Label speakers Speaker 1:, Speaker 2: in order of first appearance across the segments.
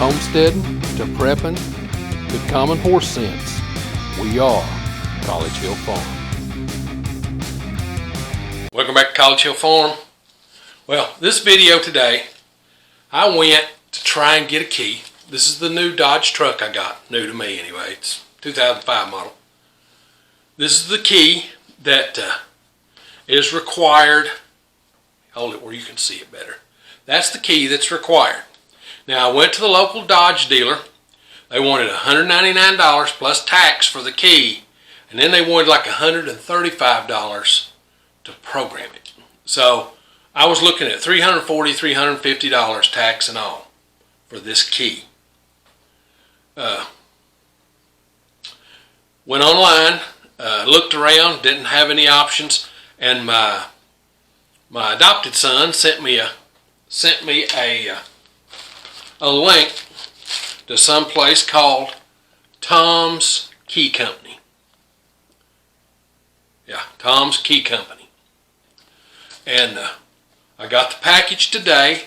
Speaker 1: homesteading to prepping to common horse sense, we are College Hill Farm. Welcome back to College Hill Farm. Well, this video today, I went to try and get a key. This is the new Dodge truck I got, new to me anyway. It's 2005 model. This is the key that is required. Hold it where you can see it better. That's the key that's required. Now I went to the local Dodge dealer. They wanted $199 plus tax for the key, and then they wanted like $135 to program it. So I was looking at $340, $350 tax and all for this key. Went online, looked around, didn't have any options, and my adopted son sent me a link to some place called Tom's Key Company. Yeah, Tom's Key Company. And I got the package today.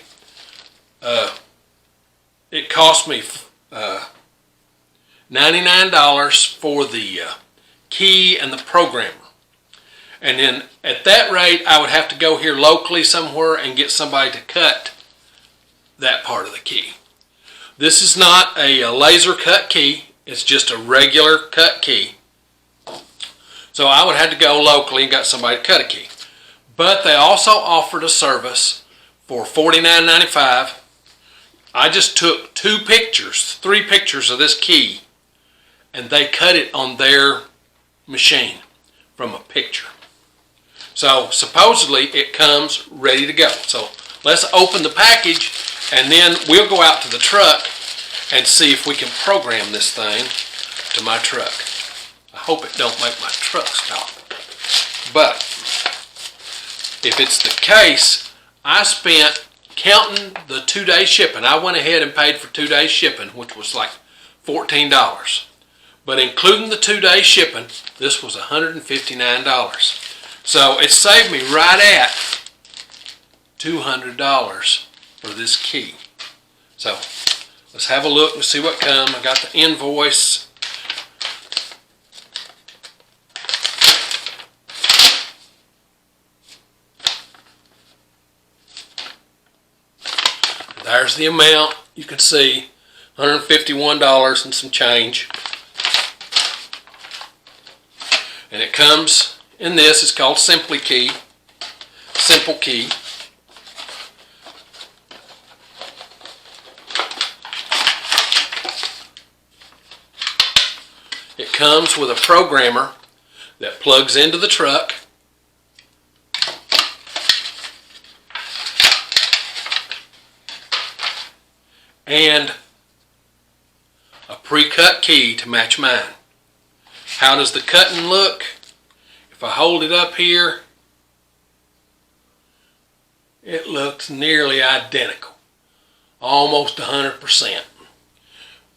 Speaker 1: It cost me $99 for the key and the programmer. And then at that rate, I would have to go here locally somewhere and get somebody to cut that part of the key. This is not a laser cut key. It's just a regular cut key. So I would have to go locally and got somebody to cut a key. But they also offered a service for $49.95. I just took three pictures of this key, and they cut it on their machine from a picture. So supposedly it comes ready to go. So let's open the package, and then we'll go out to the truck and see if we can program this thing to my truck. I hope it don't make my truck stop. But if it's the case, I spent, counting the 2-day shipping, I went ahead and paid for 2 days shipping, which was like $14. But including the 2-day shipping, this was $159. So it saved me right at $200 for this key. So let's have a look and see what comes. I got the invoice. There's the amount. You can see $151 and some change. And it comes in this. It's called Simple Key. It comes with a programmer that plugs into the truck. And a pre-cut key to match mine. How does the cutting look? If I hold it up here, it looks nearly identical. Almost 100%.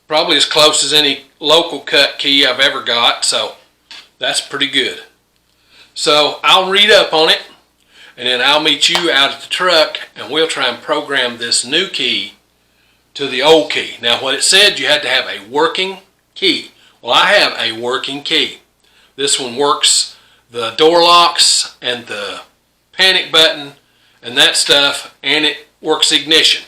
Speaker 1: Probably as close as any local cut key I've ever got, so that's pretty good. So I'll read up on it, and then I'll meet you out at the truck, and we'll try and program this new key to the old key. Now what it said, you had to have a working key. Well, I have a working key. This one works the door locks and the panic button and that stuff, and it works ignition.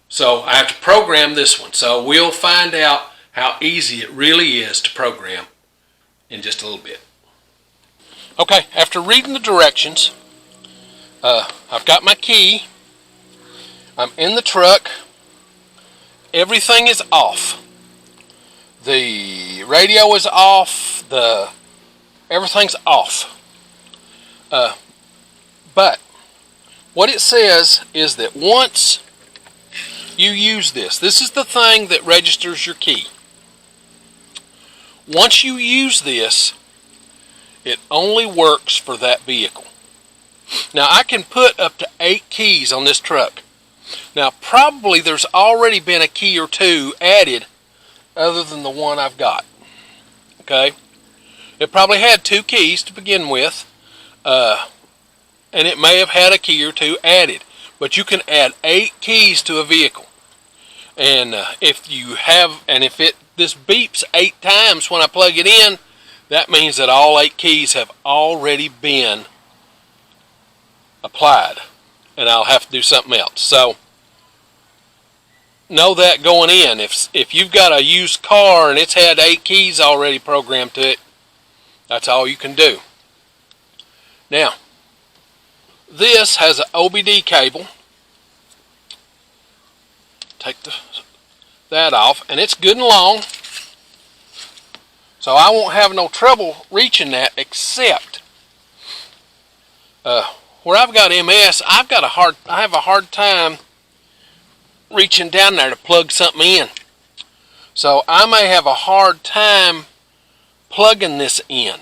Speaker 1: So I have to program this one. So we'll find out how easy it really is to program in just a little bit. Okay, after reading the directions, I've got my key. I'm in the truck. Everything is off. The radio is off. Everything's off. But what it says is that once you use this is the thing that registers your key. Once you use this, it only works for that vehicle. Now I can put up to 8 keys on this truck. Now probably there's already been a key or two added other than the one I've got. Okay? It probably had 2 keys to begin with, and it may have had a key or 2 added. But you can add 8 keys to a vehicle. And if this beeps 8 times when I plug it in, that means that all 8 keys have already been applied, and I'll have to do something else. So know that going in. If you've got a used car and it's had 8 keys already programmed to it, that's all you can do. Now, this has an OBD cable. Take that off, and it's good and long, so I won't have no trouble reaching that, except where I've got MS, I have a hard time reaching down there to plug something in. So I may have a hard time plugging this in.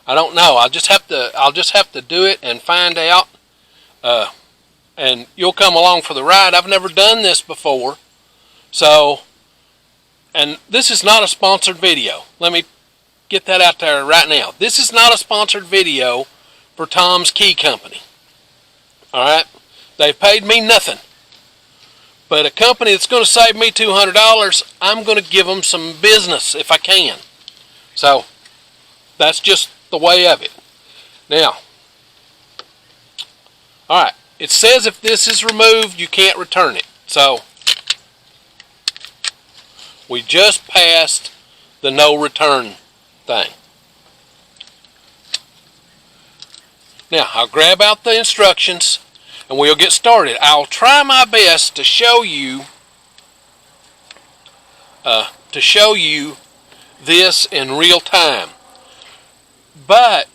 Speaker 1: I don't know. I'll just have to do it and find out. And you'll come along for the ride. I've never done this before. So, and this is not a sponsored video. Let me get that out there right now. This is not a sponsored video for Tom's Key Company. Alright? They've paid me nothing. But a company that's going to save me $200, I'm going to give them some business if I can. So, that's just the way of it. Now, alright, it says if this is removed, you can't return it. So, we just passed the no return thing. Now, I'll grab out the instructions and we'll get started. I'll try my best to show you this in real time. But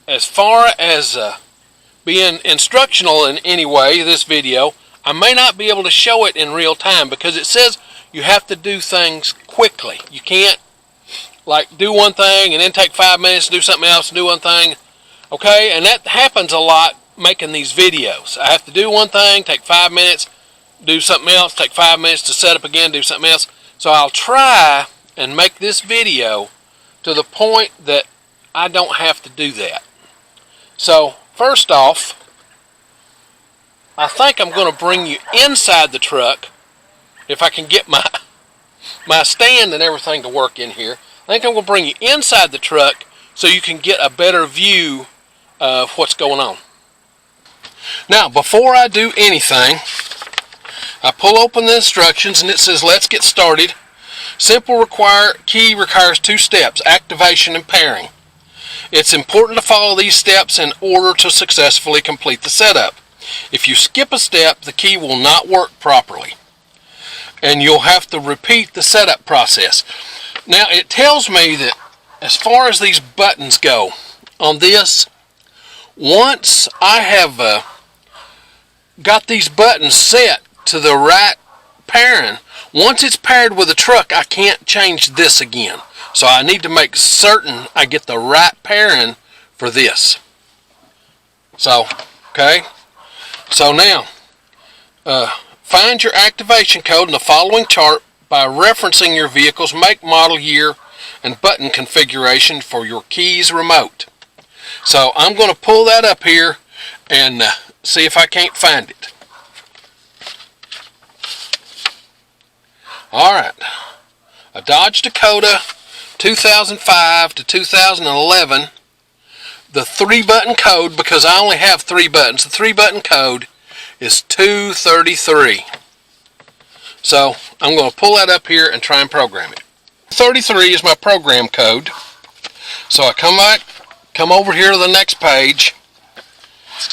Speaker 1: as far as being instructional in any way, this video, I may not be able to show it in real time because it says you have to do things quickly. You can't like do one thing and then take 5 minutes to do something else and do one thing. Okay, and that happens a lot making these videos. I have to do one thing, take 5 minutes, do something else, take 5 minutes to set up again, do something else. So I'll try and make this video to the point that I don't have to do that. So first off, I think I'm going to bring you inside the truck if I can get my stand and everything to work in here. I think I'm going to bring you inside the truck so you can get a better view of what's going on. Now, before I do anything, I pull open the instructions and it says, let's get started. Simple key requires 2 steps, activation and pairing. It's important to follow these steps in order to successfully complete the setup. If you skip a step, the key will not work properly, and you'll have to repeat the setup process. Now, it tells me that as far as these buttons go on this, once I have got these buttons set to the right pairing, once it's paired with the truck, I can't change this again. So I need to make certain I get the right pairing for this. So, okay. So now, find your activation code in the following chart by referencing your vehicle's make, model, year, and button configuration for your keys remote. So I'm going to pull that up here and see if I can't find it. Alright, a Dodge Dakota 2005 to 2011, the 3-button code, because I only have 3 buttons, the 3-button code is 233. So I'm going to pull that up here and try and program it. 33 is my program code. So I come over here to the next page,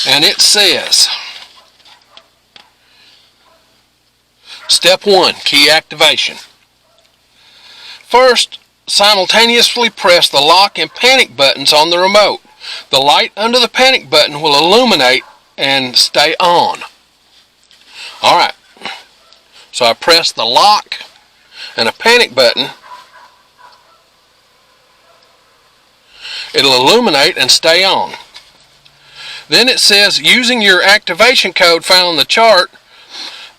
Speaker 1: and it says Step 1, key activation. First, simultaneously press the lock and panic buttons on the remote. The light under the panic button will illuminate and stay on. Alright, so I press the lock and a panic button. It'll illuminate and stay on. Then it says, using your activation code found on the chart,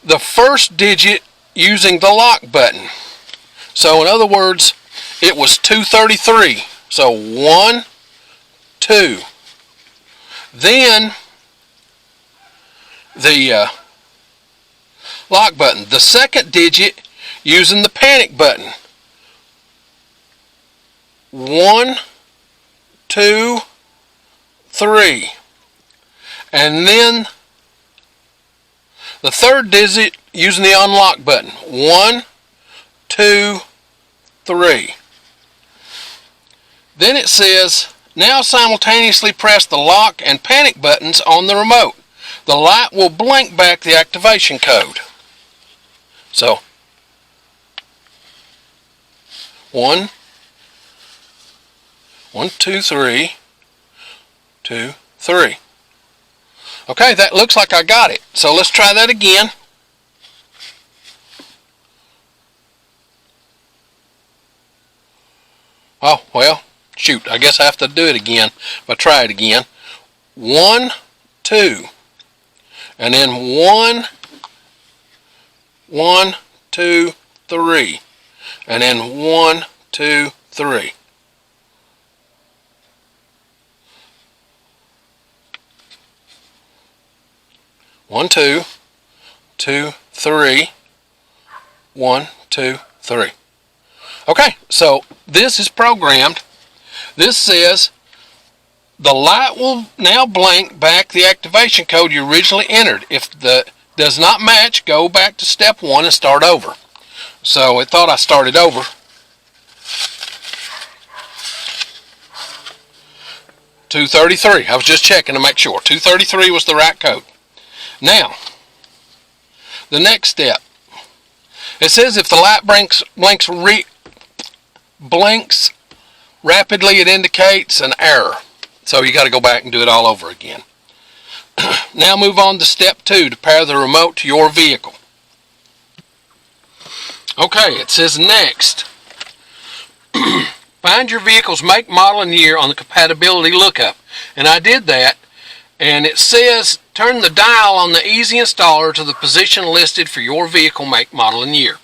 Speaker 1: the first digit using the lock button. So in other words, it was 233. So 1, 2. Then the lock button. The second digit using the panic button. 1, 2, 3. And then the third digit using the unlock button. 1, 2, 3. Then it says, now simultaneously press the lock and panic buttons on the remote. The light will blink back the activation code. So, 1, 2, 3, 2, 3. Okay, that looks like I got it. So let's try that again. Oh, well, shoot, I guess I have to do it again if I try it again. 1, 2. And then 1, 1, 2, 3. And then 1, 2, 3. One, 2, 2, 3, 1, 2, 3. Okay, so this is programmed. This says the light will now blink back the activation code you originally entered. If the does not match, go back to step 1 and start over. So it thought I started over. $233. I was just checking to make sure. 233 was the right code. Now, the next step. It says if the light blinks rapidly, it indicates an error. So you got to go back and do it all over again. Now move on to step 2 to pair the remote to your vehicle. Okay, it says next. Find your vehicle's make, model, and year on the compatibility lookup. And I did that. And it says turn the dial on the Easy Installer to the position listed for your vehicle make, model, and year.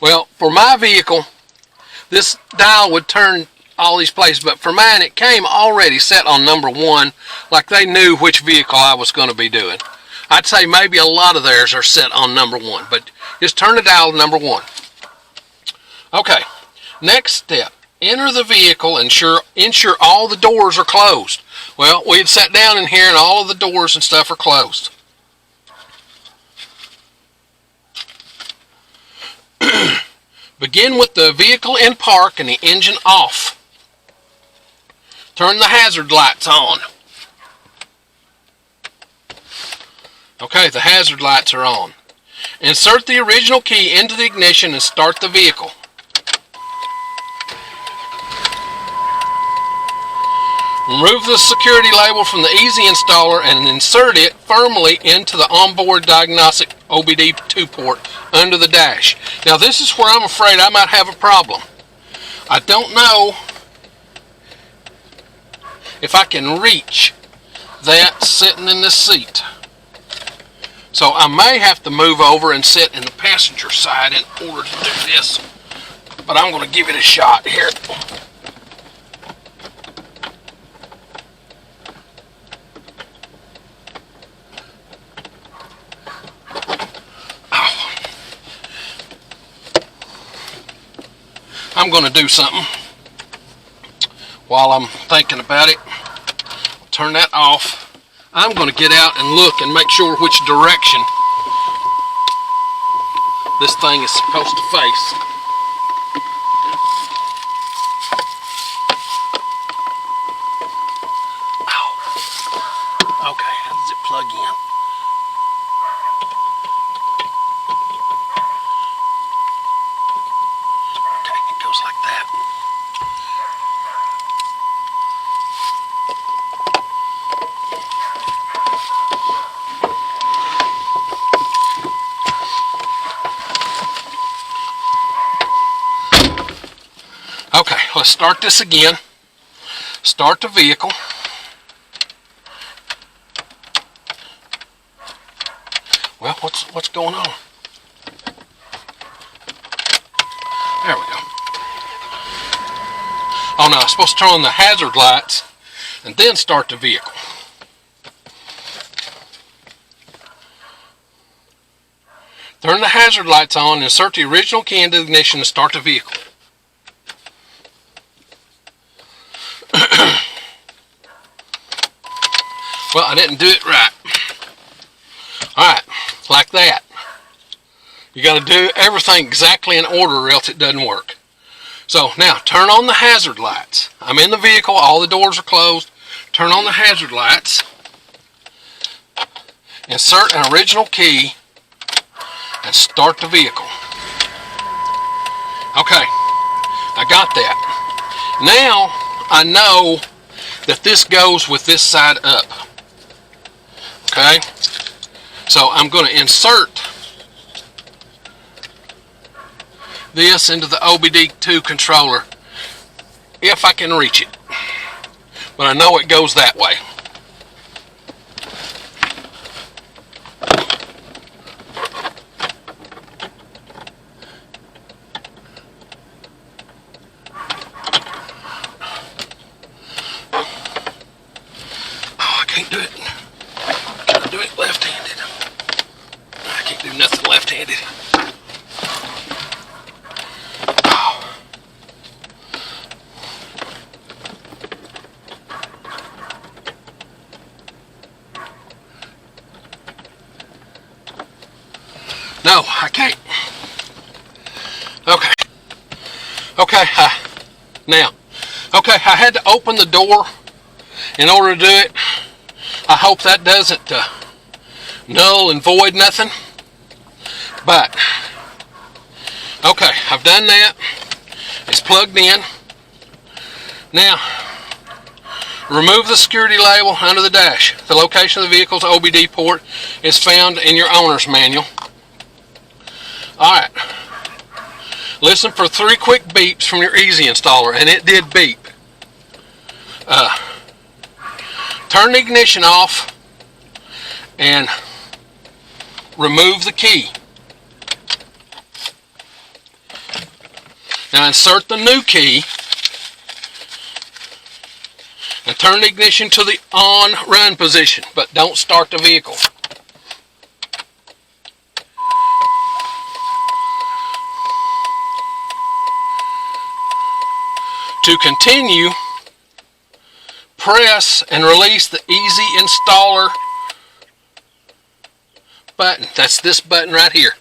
Speaker 1: Well, for my vehicle, this dial would turn all these places, but for mine it came already set on number 1, like they knew which vehicle I was going to be doing. I'd say maybe a lot of theirs are set on number 1, but just turn the dial to number 1. Okay, next step. Enter the vehicle and ensure all the doors are closed. Well, we had sat down in here and all of the doors and stuff are closed. Begin with the vehicle in park and the engine off. Turn the hazard lights on. Okay, the hazard lights are on. Insert the original key into the ignition and start the vehicle. Remove the security label from the Easy Installer and insert it firmly into the onboard diagnostic OBD2 port under the dash. Now this is where I'm afraid I might have a problem. I don't know if I can reach that sitting in this seat. So I may have to move over and sit in the passenger side in order to do this. But I'm going to give it a shot here. I'm going to do something while I'm thinking about it. I'll turn that off. I'm going to get out and look and make sure which direction this thing is supposed to face. Oh. Okay, how does it plug in? Okay, let's start this again. Start the vehicle. Well, what's going on? There we go. Oh no, I'm supposed to turn on the hazard lights and then start the vehicle. Turn the hazard lights on, insert the original key into the ignition and start the vehicle. Well, I didn't do it right. Alright, like that. You got to do everything exactly in order or else it doesn't work. So now, turn on the hazard lights. I'm in the vehicle, all the doors are closed. Turn on the hazard lights. Insert an original key and start the vehicle. Okay, I got that. Now I know that this goes with this side up. Okay, so I'm going to insert this into the OBD2 controller if I can reach it, but I know it goes that way. Oh, I can't do it. Can I do it left-handed? I can't do nothing left-handed. No, I can't. Okay. Okay, now. Okay, I had to open the door in order to do it. I hope that doesn't null and void nothing. But, okay, I've done that. It's plugged in. Now, remove the security label under the dash. The location of the vehicle's OBD port is found in your owner's manual. Alright, listen for 3 quick beeps from your Easy Installer, and it did beep. Turn the ignition off and remove the key. Now insert the new key and turn the ignition to the on run position, but don't start the vehicle. To continue, press and release the Easy Installer button. That's this button right here.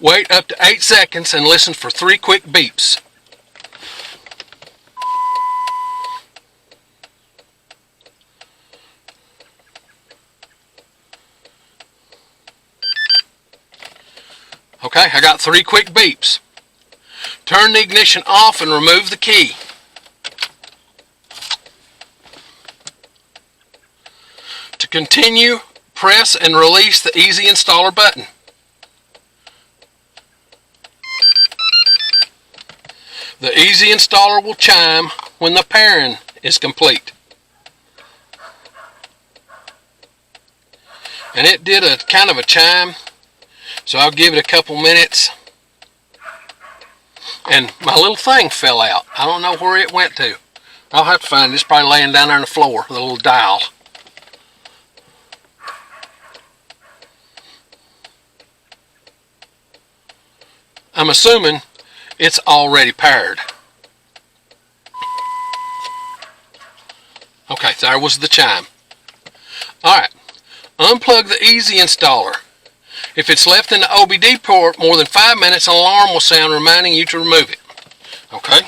Speaker 1: Wait up to 8 seconds and listen for 3 quick beeps. Okay, I got 3 quick beeps. Turn the ignition off and remove the key. To continue, press and release the Easy Installer button. The Easy Installer will chime when the pairing is complete. And it did a kind of a chime. So I'll give it a couple minutes. And my little thing fell out. I don't know where it went to. I'll have to find it. It's probably laying down there on the floor, the little dial. I'm assuming it's already paired. Okay, there was the chime. Alright, unplug the Easy Installer. If it's left in the OBD port more than 5 minutes, an alarm will sound reminding you to remove it. Okay?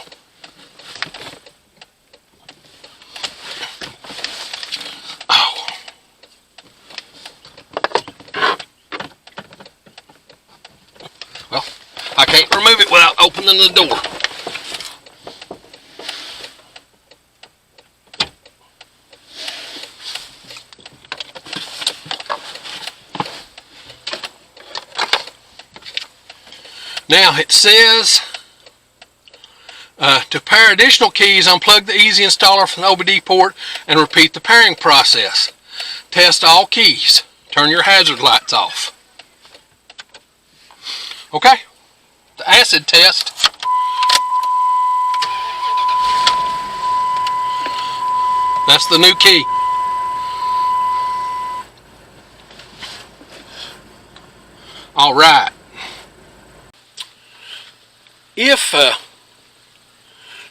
Speaker 1: Oh. Well, I can't remove it without opening the door. Now it says to pair additional keys, unplug the Easy Installer from the OBD port and repeat the pairing process. Test all keys. Turn your hazard lights off. Okay, the acid test. That's the new key. All right. If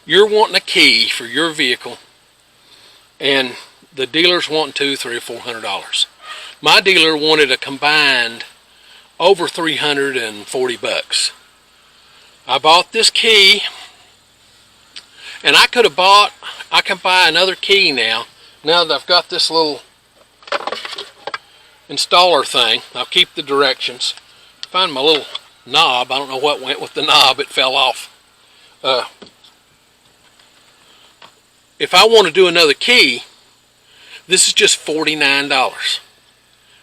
Speaker 1: you're wanting a key for your vehicle and the dealer's wanting $200, $300, or $400, my dealer wanted a combined over $340. I bought this key, and I can buy another key now that I've got this little installer thing. I'll keep the directions. Find my little knob. I don't know what went with the knob. It fell off. If I want to do another key, this is just $49,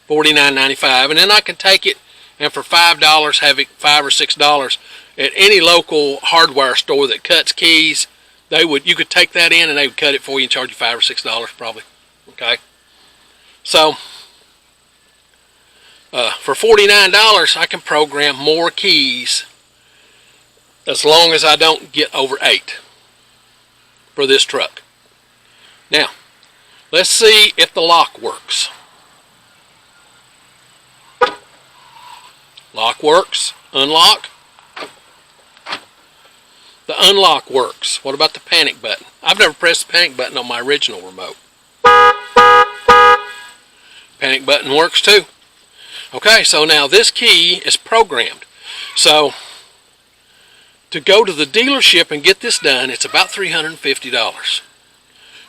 Speaker 1: $49.95, and then I can take it and for $5 have it $5 or $6 at any local hardware store that cuts keys. You could take that in and they would cut it for you and charge you $5 or $6 probably. Okay, so for $49 I can program more keys as long as I don't get over 8 for this truck. Now let's see if the lock works. Lock works. Unlock. The unlock works. What about the panic button? I've never pressed the panic button on my original remote. Panic button works too. Okay, so now this key is programmed. So to go to the dealership and get this done, it's about $350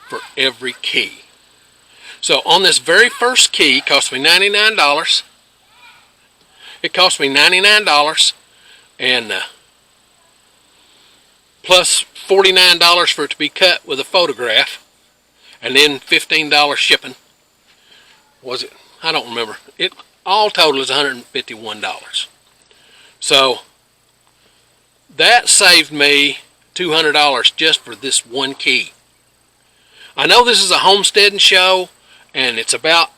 Speaker 1: for every key. So on this very first key, it cost me $99. It cost me $99 and plus $49 for it to be cut with a photograph, and then $15 shipping. Was it? I don't remember. It all total is $151. So that saved me $200 just for this one key. I know this is a homesteading show and it's about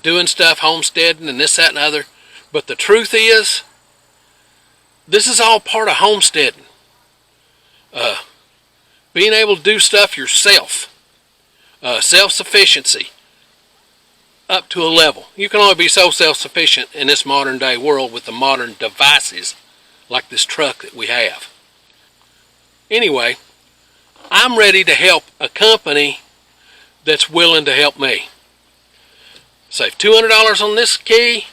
Speaker 1: doing stuff, homesteading and this, that, and other. But the truth is, this is all part of homesteading. Being able to do stuff yourself. Self-sufficiency. Up to a level. You can only be so self-sufficient in this modern day world with the modern devices like this truck that we have. Anyway, I'm ready to help a company that's willing to help me. Save $200 on this key.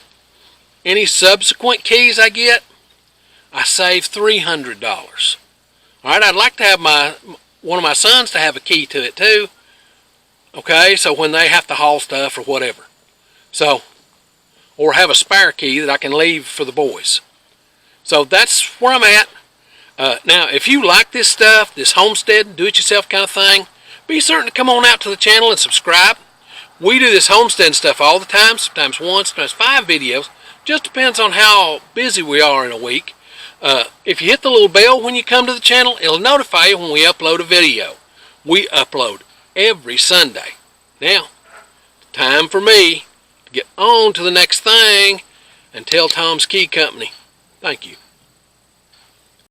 Speaker 1: Any subsequent keys I get, I save $300. Alright, I'd like to have one of my sons to have a key to it too. Okay, so when they have to haul stuff or whatever. So, or have a spare key that I can leave for the boys. So that's where I'm at. Now, if you like this stuff, this homestead, do-it-yourself kind of thing, be certain to come on out to the channel and subscribe. We do this homestead stuff all the time, sometimes 1, sometimes 5 videos. Just depends on how busy we are in a week. If you hit the little bell when you come to the channel, it'll notify you when we upload a video. We upload every Sunday. Now, time for me to get on to the next thing and tell Tom's Key Company. Thank you.